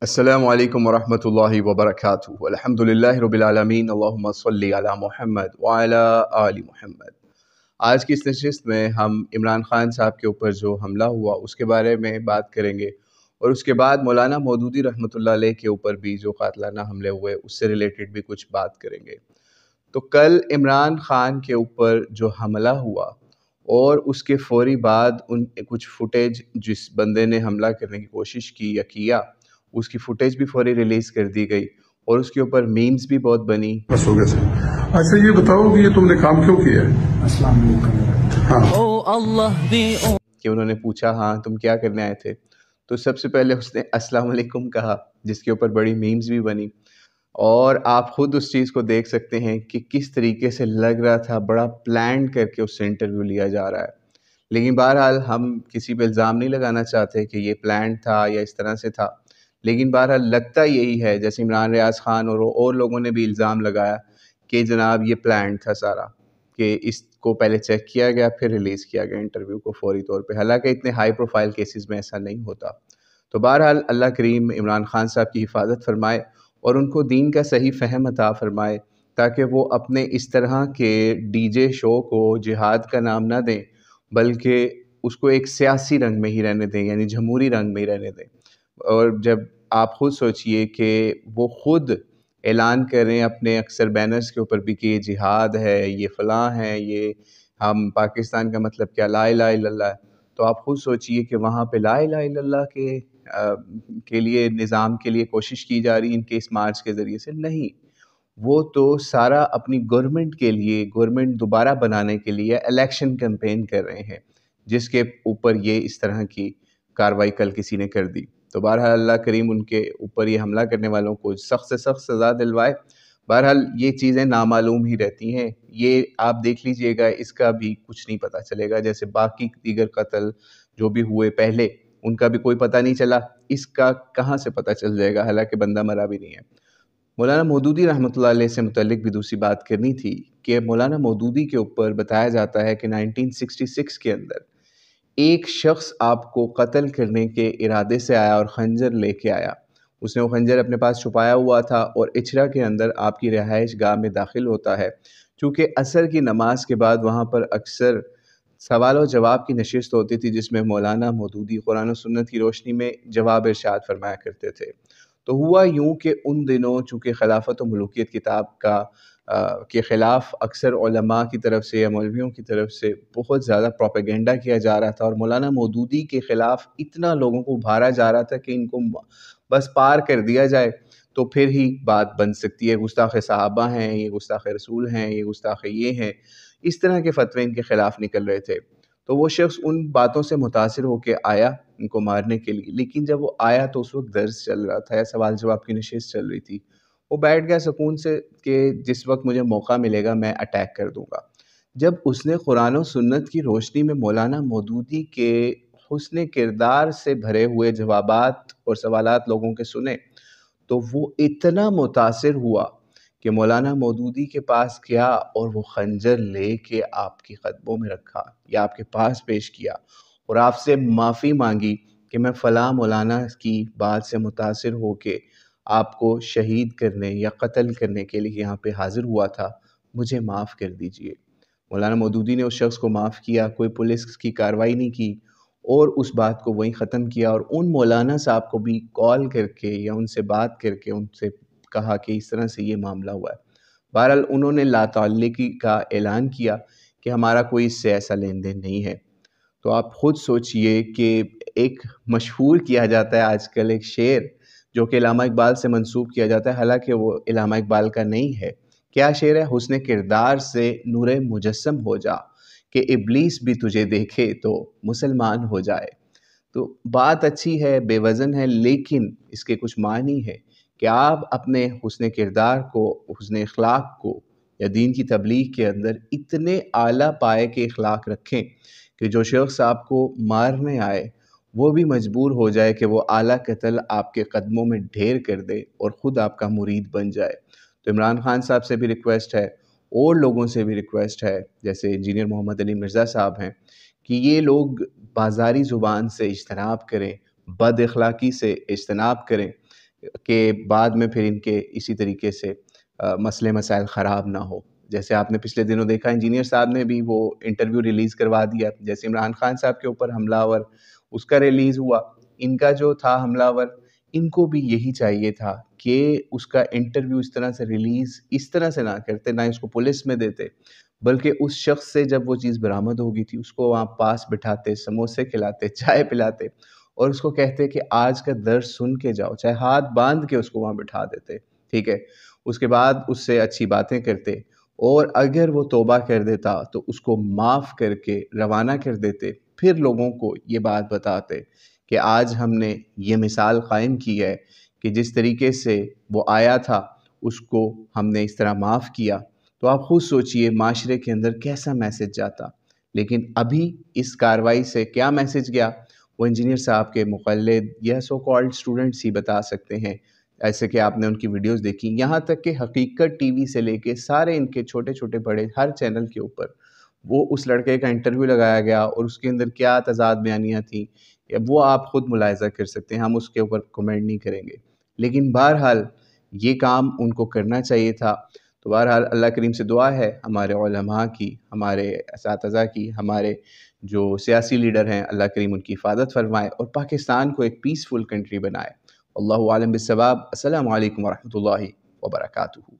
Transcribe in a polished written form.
السلام علیکم ورحمۃ اللہ وبرکاتہ۔ الحمدللہ رب العالمین، اللہم صلی علی محمد وعلی آل محمد۔ آج کی اس نشست میں ہم عمران خان صاحب کے اوپر جو حملہ ہوا اس کے بارے میں بات کریں گے، اور اس کے بعد مولانا مودودی رحمۃ اللہ علیہ کے اوپر بھی جو قاتلانہ حملے ہوئے اس سے ریلیٹڈ بھی کچھ بات کریں گے۔ تو کل عمران خان کے اوپر جو حملہ ہوا اور اس کے فوری بعد ان کچھ فوٹیج جس بندے نے حملہ کرنے کی کوشش کی یا کیا اس کی فوٹیج بھی فوری ریلیز کر دی گئی، اور اس کے اوپر میمز بھی بہت بنی۔ بس ہو گیا سر۔ اچھا یہ بتاؤ کہ یہ تم نے کام کیوں کیا ہے؟ السلام علیکم۔ ہاں کہ انہوں نے پوچھا ہاں تم کیا کرنے آئے تھے، تو سب سے پہلے اس نے السلام علیکم کہا، جس کے اوپر بڑی میمز بھی بنی، اور آپ خود اس چیز کو دیکھ سکتے ہیں کہ کس طریقے سے لگ رہا تھا بڑا پلان کر کے اس سے انٹرویو لیا جا رہا ہے۔ لیکن بہرحال ہم کسی پہ الزام نہیں لگانا چاہتے کہ یہ پلان تھا یا اس طرح سے تھا، لیکن بہرحال لگتا یہی ہے، جیسے عمران ریاض خان اور لوگوں نے بھی الزام لگایا کہ جناب یہ پلان تھا سارا، کہ اس کو پہلے چیک کیا گیا پھر ریلیز کیا گیا انٹرویو کو فوری طور پہ، حالانکہ اتنے ہائی پروفائل کیسز میں ایسا نہیں ہوتا۔ تو بہرحال اللہ کریم عمران خان صاحب کی حفاظت فرمائے اور ان کو دین کا صحیح فہم عطا فرمائے، تاکہ وہ اپنے اس طرح کے ڈی جے شو کو جہاد کا نام نہ دیں، بلکہ اس کو ایک سیاسی رنگ میں ہی رہنے دیں، یعنی جمہوری رنگ میں ہی رہنے دیں۔ اور جب آپ خود سوچئے کہ وہ خود اعلان کریں اپنے اکثر بینرز کے اوپر بھی کہ یہ جہاد ہے، یہ فلاں ہے، یہ ہم پاکستان کا مطلب کیا لا الہ الا اللہ ہے، تو آپ خود سوچئے کہ وہاں پہ لا الہ الا اللہ کے لیے نظام کے لیے کوشش کی جا رہی ان کے اس مارچ کے ذریعے سے نہیں، وہ تو سارا اپنی گورنمنٹ کے لیے، گورنمنٹ دوبارہ بنانے کے لیے الیکشن کیمپین کر رہے ہیں، جس کے اوپر یہ اس طرح کی کارروائی کل کسی نے کر دی۔ تو بہرحال اللہ کریم ان کے اوپر یہ حملہ کرنے والوں کو سخت سے سخت سزا دلوائے۔ بہرحال یہ چیزیں نامعلوم ہی رہتی ہیں، یہ آپ دیکھ لیجئے گا، اس کا بھی کچھ نہیں پتہ چلے گا، جیسے باقی دیگر قتل جو بھی ہوئے پہلے ان کا بھی کوئی پتہ نہیں چلا، اس کا کہاں سے پتہ چل جائے گا، حالانکہ بندہ مرا بھی نہیں ہے۔ مولانا مودودی رحمۃ اللہ علیہ سے متعلق بھی دوسری بات کرنی تھی کہ مولانا مودودی کے اوپر بتایا جاتا ہے کہ 1966 کے اندر ایک شخص آپ کو قتل کرنے کے ارادے سے آیا اور خنجر لے کے آیا، اس نے وہ خنجر اپنے پاس چھپایا ہوا تھا اور اچھرا کے اندر آپ کی رہائش گاہ میں داخل ہوتا ہے، چونکہ عصر کی نماز کے بعد وہاں پر اکثر سوال و جواب کی نشست ہوتی تھی، جس میں مولانا مودودی قرآن و سنت کی روشنی میں جواب ارشاد فرمایا کرتے تھے۔ تو ہوا یوں کہ ان دنوں چونکہ خلافت و ملوکیت کتاب کے خلاف اکثر علماء کی طرف سے یا مولویوں کی طرف سے بہت زیادہ پروپیگنڈا کیا جا رہا تھا، اور مولانا مودودی کے خلاف اتنا لوگوں کو ابھارا جا رہا تھا کہ ان کو بس پار کر دیا جائے تو پھر ہی بات بن سکتی ہے، گستاخ صحابہ ہیں، یہ گستاخ رسول ہیں، یہ گستاخ یہ ہیں، اس طرح کے فتوے ان کے خلاف نکل رہے تھے۔ تو وہ شخص ان باتوں سے متاثر ہو کے آیا ان کو مارنے کے لیے، لیکن جب وہ آیا تو اس وقت درس چل رہا تھا یا سوال جواب کی نشست چل رہی تھی، وہ بیٹھ گیا سکون سے کہ جس وقت مجھے موقع ملے گا میں اٹیک کر دوں گا۔ جب اس نے قرآن و سنت کی روشنی میں مولانا مودودی کے حسن کردار سے بھرے ہوئے جوابات اور سوالات لوگوں کے سنے، تو وہ اتنا متاثر ہوا کہ مولانا مودودی کے پاس گیا اور وہ خنجر لے کے آپ کی قدموں میں رکھا یا آپ کے پاس پیش کیا اور آپ سے معافی مانگی کہ میں فلاں مولانا کی بات سے متاثر ہو کے آپ کو شہید کرنے یا قتل کرنے کے لیے یہاں پہ حاضر ہوا تھا، مجھے معاف کر دیجئے۔ مولانا مودودی نے اس شخص کو معاف کیا، کوئی پولیس کی کارروائی نہیں کی، اور اس بات کو وہیں ختم کیا، اور ان مولانا صاحب کو بھی کال کر کے یا ان سے بات کر کے ان سے کہا کہ اس طرح سے یہ معاملہ ہوا ہے۔ بہرحال انہوں نے لا تعلقی کا اعلان کیا کہ ہمارا کوئی اس سے ایسا لین دین نہیں ہے۔ تو آپ خود سوچئے کہ ایک مشہور کیا جاتا ہے آج کل ایک شعر جو کہ علامہ اقبال سے منسوب کیا جاتا ہے، حالانکہ وہ علامہ اقبال کا نہیں ہے۔ کیا شعر ہے؟ حسن کردار سے نور مجسم ہو جا، کہ ابلیس بھی تجھے دیکھے تو مسلمان ہو جائے۔ تو بات اچھی ہے، بے وزن ہے، لیکن اس کے کچھ معنی ہے کہ آپ اپنے حسن کردار کو، حسن اخلاق کو یا دین کی تبلیغ کے اندر اتنے اعلیٰ پائے کے اخلاق رکھیں کہ جو شخص آپ کو مارنے آئے وہ بھی مجبور ہو جائے کہ وہ اعلیٰ قتل آپ کے قدموں میں ڈھیر کر دے اور خود آپ کا مرید بن جائے۔ تو عمران خان صاحب سے بھی ریکویسٹ ہے اور لوگوں سے بھی ریکویسٹ ہے، جیسے انجینئر محمد علی مرزا صاحب ہیں، کہ یہ لوگ بازاری زبان سے اجتناب کریں، بد اخلاقی سے اجتناب کریں، کہ بعد میں پھر ان کے اسی طریقے سے مسئلے مسائل خراب نہ ہو. جیسے آپ نے پچھلے دنوں دیکھا انجینئر صاحب نے بھی وہ انٹرویو ریلیز کروا دیا، جیسے عمران خان صاحب کے اوپر حملہ آور اس کا ریلیز ہوا، ان کا جو تھا حملہ آور ان کو بھی یہی چاہیے تھا کہ اس کا انٹرویو اس طرح سے ریلیز اس طرح سے نہ کرتے، نہ اس کو پولیس میں دیتے، بلکہ اس شخص سے جب وہ چیز برآمد ہو گئی تھی اس کو وہاں پاس بٹھاتے، سموسے کھلاتے، چائے پلاتے اور اس کو کہتے کہ آج کا درس سن کے جاؤ، چاہے ہاتھ باندھ کے اس کو وہاں بٹھا دیتے، ٹھیک ہے. اس کے بعد اس سے اچھی باتیں کرتے اور اگر وہ توبہ کر دیتا تو اس کو معاف کر کے روانہ کر دیتے، پھر لوگوں کو یہ بات بتاتے کہ آج ہم نے یہ مثال قائم کی ہے کہ جس طریقے سے وہ آیا تھا اس کو ہم نے اس طرح معاف کیا. تو آپ خود سوچئے معاشرے کے اندر کیسا میسج جاتا. لیکن ابھی اس کارروائی سے کیا میسج گیا وہ انجینئر صاحب کے مقلد یا سو کالڈ اسٹوڈنٹس ہی بتا سکتے ہیں، ایسے کہ آپ نے ان کی ویڈیوز دیکھی. یہاں تک کہ حقیقت ٹی وی سے لے کے سارے ان کے چھوٹے چھوٹے بڑے ہر چینل کے اوپر وہ اس لڑکے کا انٹرویو لگایا گیا اور اس کے اندر کیا تضاد بیانیاں تھیں وہ آپ خود ملاحظہ کر سکتے ہیں، ہم اس کے اوپر کمنٹ نہیں کریں گے. لیکن بہرحال یہ کام ان کو کرنا چاہیے تھا. تو بہرحال اللہ کریم سے دعا ہے ہمارے علماء کی، ہمارے اساتذہ کی، ہمارے جو سیاسی لیڈر ہیں، اللہ کریم ان کی حفاظت فرمائے اور پاکستان کو ایک پیسفل کنٹری بنائے. اللہ عالم بالصواب. السلام علیکم ورحمۃ اللہ وبرکاتہ.